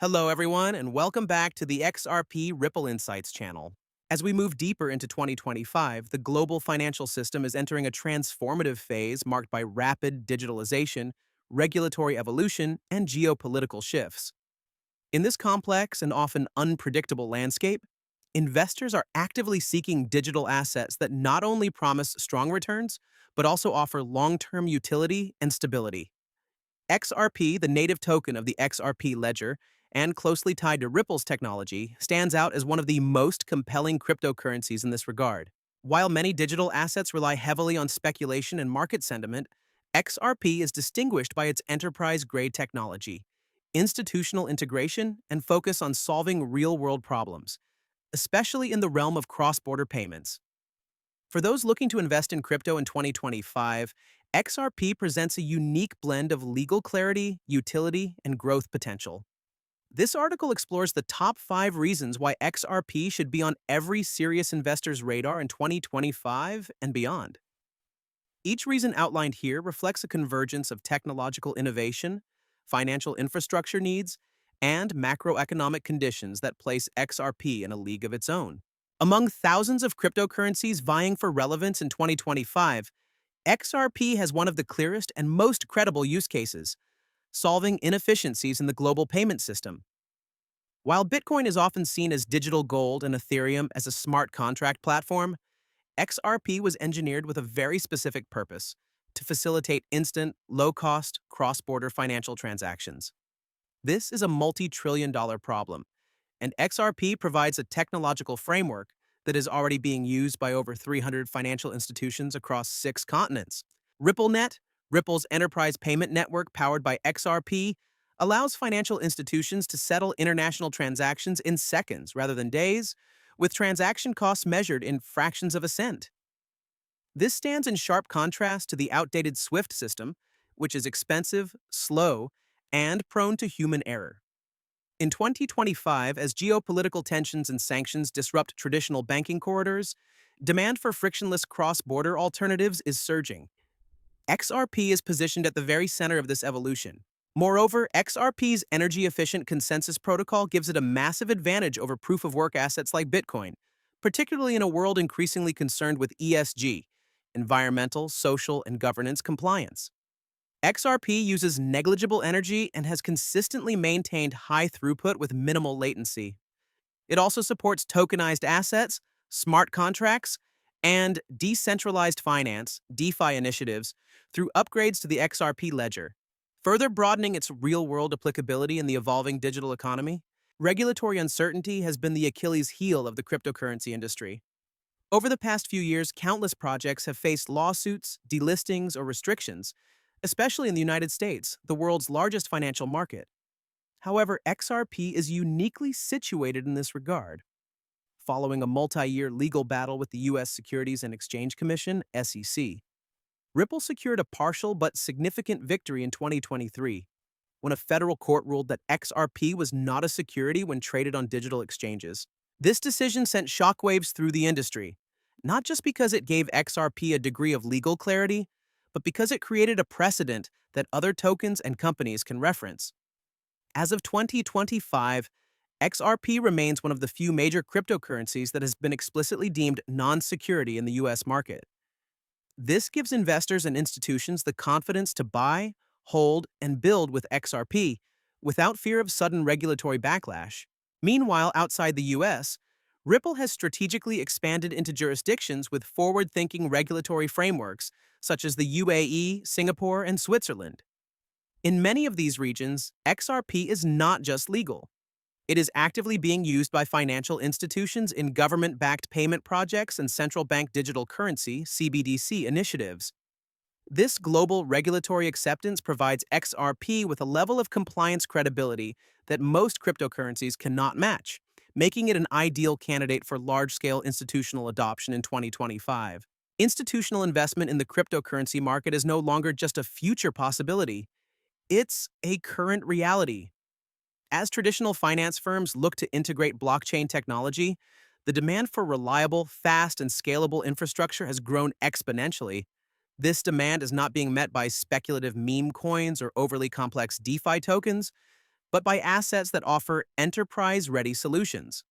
Hello, everyone, and welcome back to the XRP Ripple Insights channel. As we move deeper into 2025, the global financial system is entering a transformative phase marked by rapid digitalization, regulatory evolution, and geopolitical shifts. In this complex and often unpredictable landscape, investors are actively seeking digital assets that not only promise strong returns, but also offer long-term utility and stability. XRP, the native token of the XRP ledger, and closely tied to Ripple's technology, stands out as one of the most compelling cryptocurrencies in this regard. While many digital assets rely heavily on speculation and market sentiment, XRP is distinguished by its enterprise-grade technology, institutional integration, and focus on solving real-world problems, especially in the realm of cross-border payments. For those looking to invest in crypto in 2025, XRP presents a unique blend of legal clarity, utility, and growth potential. This article explores the top 5 reasons why XRP should be on every serious investor's radar in 2025 and beyond. Each reason outlined here reflects a convergence of technological innovation, financial infrastructure needs, and macroeconomic conditions that place XRP in a league of its own. Among thousands of cryptocurrencies vying for relevance in 2025, XRP has one of the clearest and most credible use cases, solving inefficiencies in the global payment system. While Bitcoin is often seen as digital gold and Ethereum as a smart contract platform, XRP was engineered with a very specific purpose: to facilitate instant, low-cost, cross-border financial transactions. This is a multi-trillion-dollar problem, and XRP provides a technological framework that is already being used by over 300 financial institutions across 6 continents. RippleNet, Ripple's enterprise payment network powered by XRP, allows financial institutions to settle international transactions in seconds rather than days, with transaction costs measured in fractions of a cent. This stands in sharp contrast to the outdated SWIFT system, which is expensive, slow, and prone to human error. In 2025, as geopolitical tensions and sanctions disrupt traditional banking corridors, demand for frictionless cross-border alternatives is surging. XRP is positioned at the very center of this evolution. Moreover, XRP's energy-efficient consensus protocol gives it a massive advantage over proof-of-work assets like Bitcoin, particularly in a world increasingly concerned with ESG, environmental, social, and governance compliance. XRP uses negligible energy and has consistently maintained high throughput with minimal latency. It also supports tokenized assets, smart contracts, and decentralized finance (DeFi) initiatives through upgrades to the XRP ledger, further broadening its real-world applicability in the evolving digital economy. Regulatory uncertainty has been the Achilles heel of the cryptocurrency industry. Over the past few years, countless projects have faced lawsuits, delistings, or restrictions, especially in the United States, the world's largest financial market. However, XRP is uniquely situated in this regard. Following a multi-year legal battle with the U.S. Securities and Exchange Commission, SEC, Ripple secured a partial but significant victory in 2023, when a federal court ruled that XRP was not a security when traded on digital exchanges. This decision sent shockwaves through the industry, not just because it gave XRP a degree of legal clarity, but because it created a precedent that other tokens and companies can reference. As of 2025, XRP remains one of the few major cryptocurrencies that has been explicitly deemed non-security in the U.S. market. This gives investors and institutions the confidence to buy, hold, and build with XRP without fear of sudden regulatory backlash. Meanwhile, outside the U.S., Ripple has strategically expanded into jurisdictions with forward-thinking regulatory frameworks, such as the UAE, Singapore, and Switzerland. In many of these regions, XRP is not just legal. It is actively being used by financial institutions in government-backed payment projects and central bank digital currency (CBDC) initiatives. This global regulatory acceptance provides XRP with a level of compliance credibility that most cryptocurrencies cannot match, making it an ideal candidate for large-scale institutional adoption in 2025. Institutional investment in the cryptocurrency market is no longer just a future possibility. It's a current reality. As traditional finance firms look to integrate blockchain technology, the demand for reliable, fast, and scalable infrastructure has grown exponentially. This demand is not being met by speculative meme coins or overly complex DeFi tokens, but by assets that offer enterprise-ready solutions.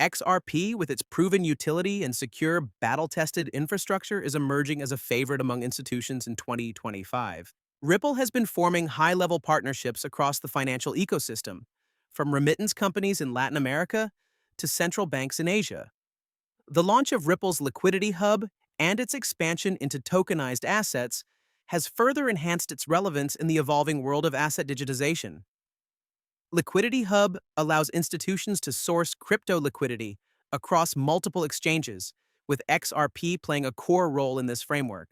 XRP, with its proven utility and secure, battle-tested infrastructure, is emerging as a favorite among institutions in 2025. Ripple has been forming high-level partnerships across the financial ecosystem, from remittance companies in Latin America to central banks in Asia. The launch of Ripple's liquidity hub and its expansion into tokenized assets has further enhanced its relevance in the evolving world of asset digitization. Liquidity Hub allows institutions to source crypto liquidity across multiple exchanges, with XRP playing a core role in this framework.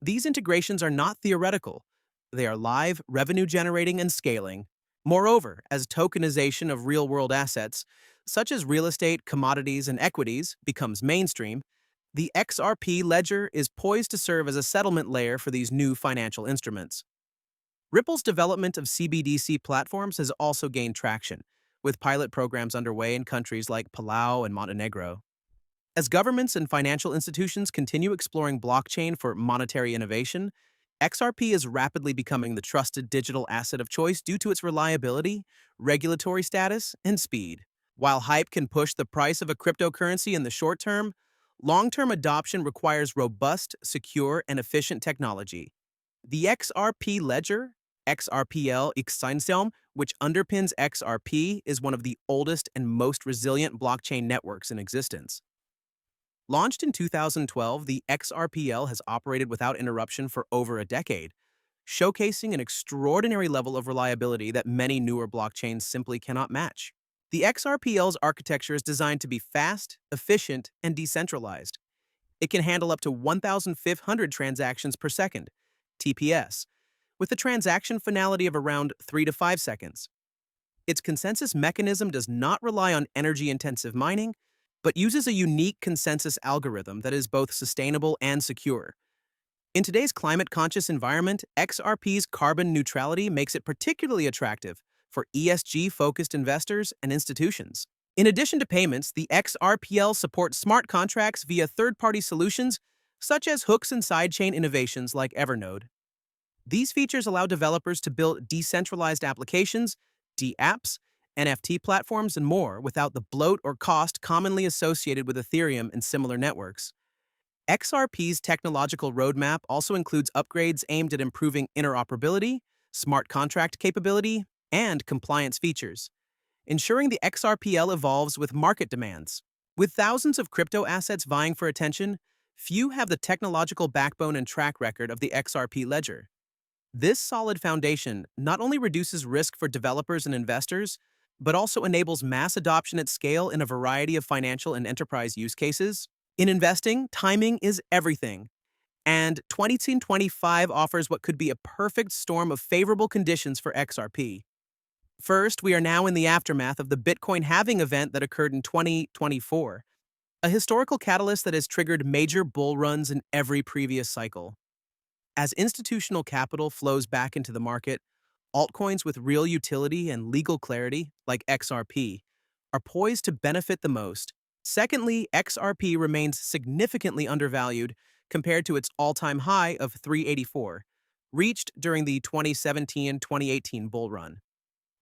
These integrations are not theoretical. They are live, revenue-generating, and scaling. Moreover, as tokenization of real-world assets, such as real estate, commodities, and equities, becomes mainstream, the XRP ledger is poised to serve as a settlement layer for these new financial instruments. Ripple's development of CBDC platforms has also gained traction, with pilot programs underway in countries like Palau and Montenegro. As governments and financial institutions continue exploring blockchain for monetary innovation, XRP is rapidly becoming the trusted digital asset of choice due to its reliability, regulatory status, and speed. While hype can push the price of a cryptocurrency in the short term, long-term adoption requires robust, secure, and efficient technology. The XRP ledger, XRPL Excinsum, which underpins XRP, is one of the oldest and most resilient blockchain networks in existence. Launched in 2012, the XRPL has operated without interruption for over a decade, showcasing an extraordinary level of reliability that many newer blockchains simply cannot match. The XRPL's architecture is designed to be fast, efficient, and decentralized. It can handle up to 1,500 transactions per second, TPS, with a transaction finality of around 3 to 5 seconds. Its consensus mechanism does not rely on energy-intensive mining, but uses a unique consensus algorithm that is both sustainable and secure. In today's climate-conscious environment, XRP's carbon neutrality makes it particularly attractive for ESG-focused investors and institutions. In addition to payments, the XRPL supports smart contracts via third-party solutions such as hooks and sidechain innovations like Evernode. These features allow developers to build decentralized applications, DApps, NFT platforms, and more without the bloat or cost commonly associated with Ethereum and similar networks. XRP's technological roadmap also includes upgrades aimed at improving interoperability, smart contract capability, and compliance features, ensuring the XRPL evolves with market demands. With thousands of crypto assets vying for attention, few have the technological backbone and track record of the XRP ledger. This solid foundation not only reduces risk for developers and investors, but also enables mass adoption at scale in a variety of financial and enterprise use cases. In investing, timing is everything, and 2025 offers what could be a perfect storm of favorable conditions for XRP. First, we are now in the aftermath of the Bitcoin halving event that occurred in 2024, a historical catalyst that has triggered major bull runs in every previous cycle. As institutional capital flows back into the market, altcoins with real utility and legal clarity, like XRP, are poised to benefit the most. Secondly, XRP remains significantly undervalued compared to its all-time high of 384, reached during the 2017-2018 bull run.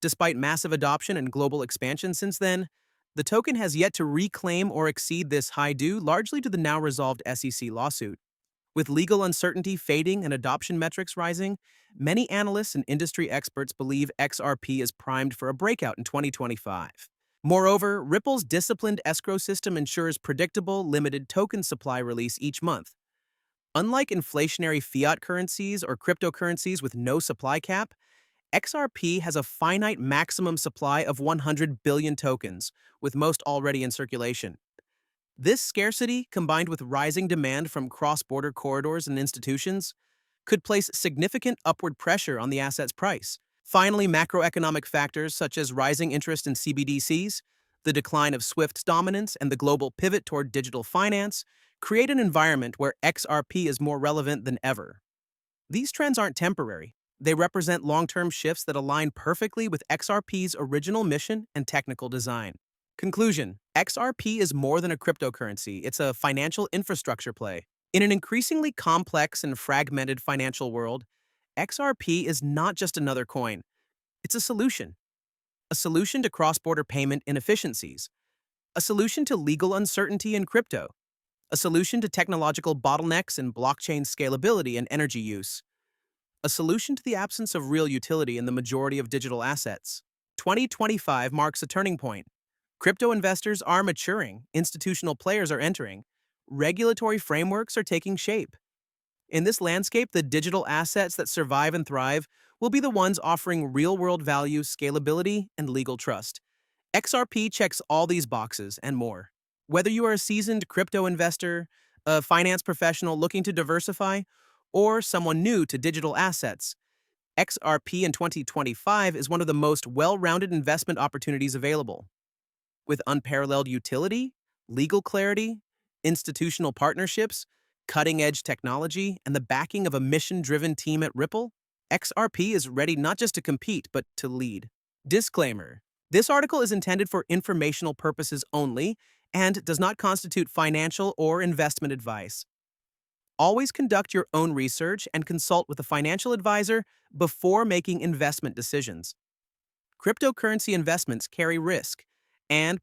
Despite massive adoption and global expansion since then, the token has yet to reclaim or exceed this high due largely to the now-resolved SEC lawsuit. With legal uncertainty fading and adoption metrics rising, many analysts and industry experts believe XRP is primed for a breakout in 2025. Moreover, Ripple's disciplined escrow system ensures predictable, limited token supply release each month. Unlike inflationary fiat currencies or cryptocurrencies with no supply cap, XRP has a finite maximum supply of 100 billion tokens, with most already in circulation. This scarcity, combined with rising demand from cross-border corridors and institutions, could place significant upward pressure on the asset's price. Finally, macroeconomic factors such as rising interest in CBDCs, the decline of SWIFT's dominance, and the global pivot toward digital finance create an environment where XRP is more relevant than ever. These trends aren't temporary. They represent long-term shifts that align perfectly with XRP's original mission and technical design. Conclusion: XRP is more than a cryptocurrency, it's a financial infrastructure play. In an increasingly complex and fragmented financial world, XRP is not just another coin. It's a solution to cross-border payment inefficiencies, a solution to legal uncertainty in crypto, a solution to technological bottlenecks in blockchain scalability and energy use, a solution to the absence of real utility in the majority of digital assets. 2025 marks a turning point. Crypto investors are maturing, institutional players are entering, regulatory frameworks are taking shape. In this landscape, the digital assets that survive and thrive will be the ones offering real-world value, scalability, and legal trust. XRP checks all these boxes and more. Whether you are a seasoned crypto investor, a finance professional looking to diversify, or someone new to digital assets, XRP in 2025 is one of the most well-rounded investment opportunities available. With unparalleled utility, legal clarity, institutional partnerships, cutting-edge technology, and the backing of a mission-driven team at Ripple, XRP is ready not just to compete, but to lead. Disclaimer: this article is intended for informational purposes only and does not constitute financial or investment advice. Always conduct your own research and consult with a financial advisor before making investment decisions. Cryptocurrency investments carry risk, and